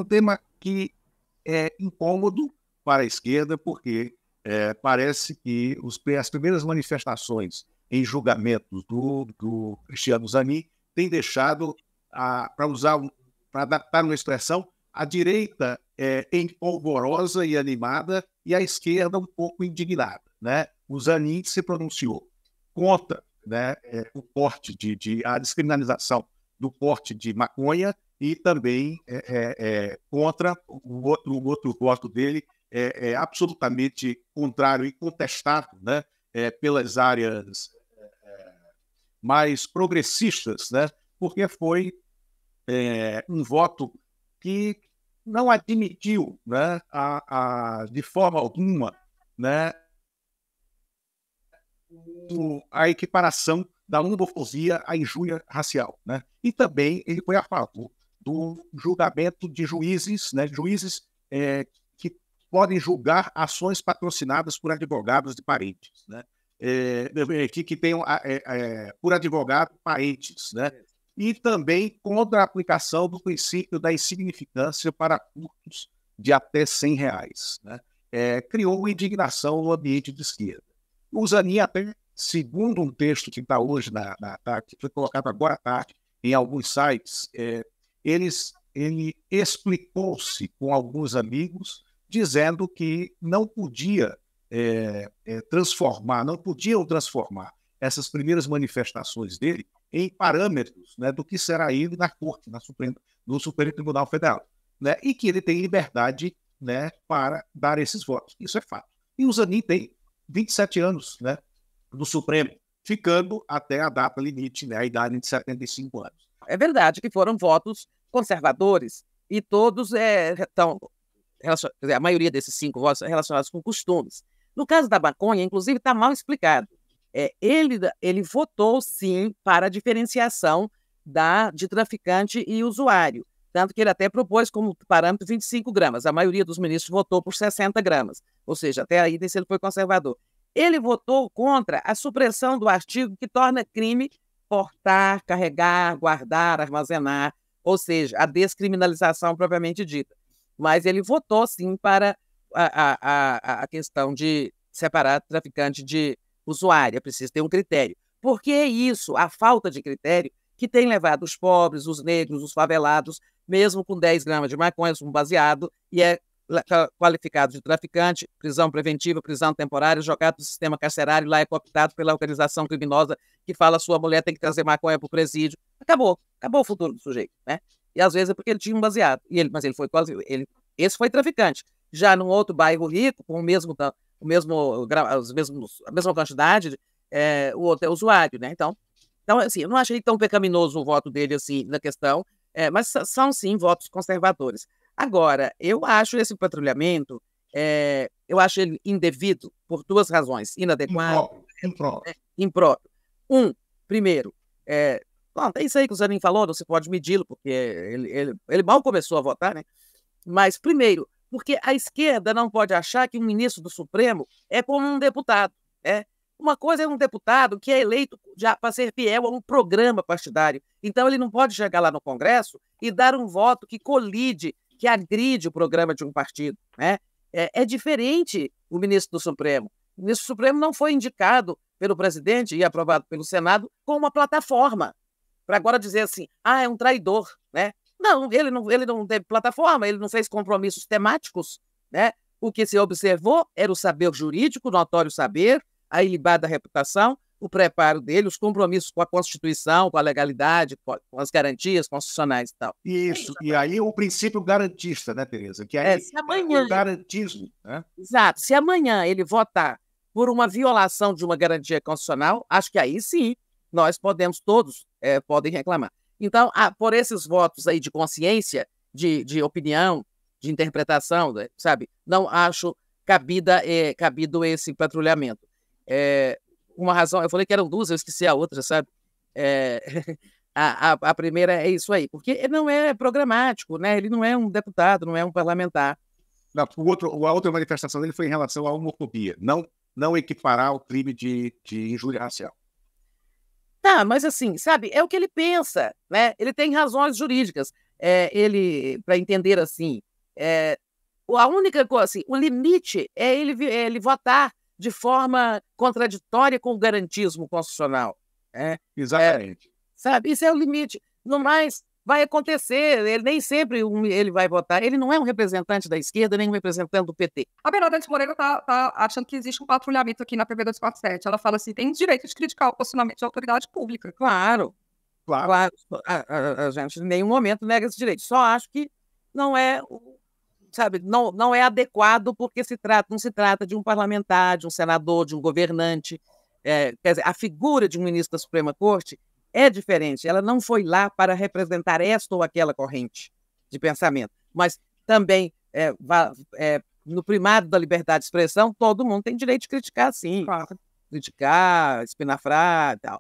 um tema que é incômodo para a esquerda, porque parece que as primeiras manifestações em julgamentos do Cristiano Zanin têm deixado, para adaptar uma expressão, a direita empolvorosa e animada e a esquerda um pouco indignada, né? O Zanin se pronunciou contra, né, a descriminalização do porte de maconha e também contra o outro voto dele, absolutamente contrário e contestado, né, pelas áreas mais progressistas, né, porque foi um voto que não admitiu, né, de forma alguma, né, a equiparação da homofobia à injúria racial, né? E também ele foi a favor do julgamento de juízes, né, que podem julgar ações patrocinadas por advogados de parentes, né? Que tenham por advogado parentes, né? E também contra a aplicação do princípio da insignificância para furtos de até R$100, né? Criou uma indignação no ambiente de esquerda. O Zanin até, segundo um texto que está hoje, que foi colocado agora à tarde em alguns sites, ele explicou-se com alguns amigos, dizendo que não podiam transformar essas primeiras manifestações dele em parâmetros, né, do que será ele na Corte, no Supremo Tribunal Federal, né, e que ele tem liberdade, né, para dar esses votos. Isso é fato. E o Zanin tem 27 anos, né, do Supremo, ficando até a data limite, né, a idade de 75 anos. É verdade que foram votos conservadores e todos estão a maioria desses 5 votos relacionados com costumes. No caso da maconha, inclusive, está mal explicado. Ele votou, sim, para a diferenciação de traficante e usuário, tanto que ele até propôs como parâmetro 25 gramas. A maioria dos ministros votou por 60 gramas, ou seja, até aí ele foi conservador. Ele votou contra a supressão do artigo que torna crime portar, carregar, guardar, armazenar, ou seja, a descriminalização propriamente dita. Mas ele votou, sim, para a questão de separar traficante de usuário. É preciso ter um critério. Porque é isso, a falta de critério, que tem levado os pobres, os negros, os favelados, mesmo com 10 gramas de maconha, um baseado, e é qualificado de traficante, prisão preventiva, prisão temporária, jogado do sistema carcerário, lá é cooptado pela organização criminosa que fala sua mulher tem que trazer maconha para o presídio. Acabou o futuro do sujeito, né? E às vezes é porque ele tinha um baseado, mas ele foi esse foi traficante. Já num outro bairro rico, com a mesma quantidade, o outro é usuário, né? Então, assim, eu não achei tão pecaminoso o voto dele assim na questão, mas são sim votos conservadores. Agora, eu acho esse patrulhamento, eu acho ele indevido por 2 razões: inadequado, impróprio. Primeiro, é isso aí que o Zanin falou, não se pode medi-lo, porque ele mal começou a votar, né? Mas, primeiro, porque a esquerda não pode achar que um ministro do Supremo é como um deputado. Uma coisa é um deputado que é eleito para ser fiel a um programa partidário. Então, ele não pode chegar lá no Congresso e dar um voto que colide, que agride o programa de um partido, né? É diferente o ministro do Supremo. O ministro do Supremo não foi indicado pelo presidente e aprovado pelo Senado com uma plataforma, para agora dizer assim, é um traidor, né? Não, ele não teve plataforma, ele não fez compromissos temáticos, né? O que se observou era o saber jurídico, o notório saber, a ilibada reputação, o preparo dele, os compromissos com a Constituição, com a legalidade, com as garantias constitucionais e tal. Isso, e aí o princípio garantista, né, Tereza? Que aí se amanhã, o garantismo, né? Exato. Se amanhã ele votar por uma violação de uma garantia constitucional, acho que aí sim, nós todos podem reclamar. Então, por esses votos aí de consciência, de opinião, de interpretação, sabe? Não acho cabido esse patrulhamento. Uma razão, eu falei que eram 2, eu esqueci a outra, sabe? A primeira é isso aí, porque ele não é programático, né? Ele não é um deputado, não é um parlamentar. Não, a outra manifestação dele foi em relação à homofobia, não equiparar o crime de injúria racial. Tá, mas assim, sabe, é o que ele pensa, né? Ele tem razões jurídicas. ele, para entender assim, a única coisa, assim, o limite é ele votar de forma contraditória com o garantismo constitucional. Exatamente. Sabe? Isso é o limite. No mais, vai acontecer, ele nem sempre ele vai votar. Ele não é um representante da esquerda, nem um representante do PT. A Bernadette Moreira está achando que existe um patrulhamento aqui na PV 247. Ela fala assim, tem direito de criticar o posicionamento de autoridade pública. Claro. A gente em nenhum momento nega esse direito. Só acho que não é, sabe, não é adequado porque não se trata de um parlamentar, de um senador, de um governante. Quer dizer, a figura de um ministro da Suprema Corte é diferente. Ela não foi lá para representar esta ou aquela corrente de pensamento. Mas também, no primado da liberdade de expressão, todo mundo tem direito de criticar, sim. Claro. Criticar, espinafrar e tal.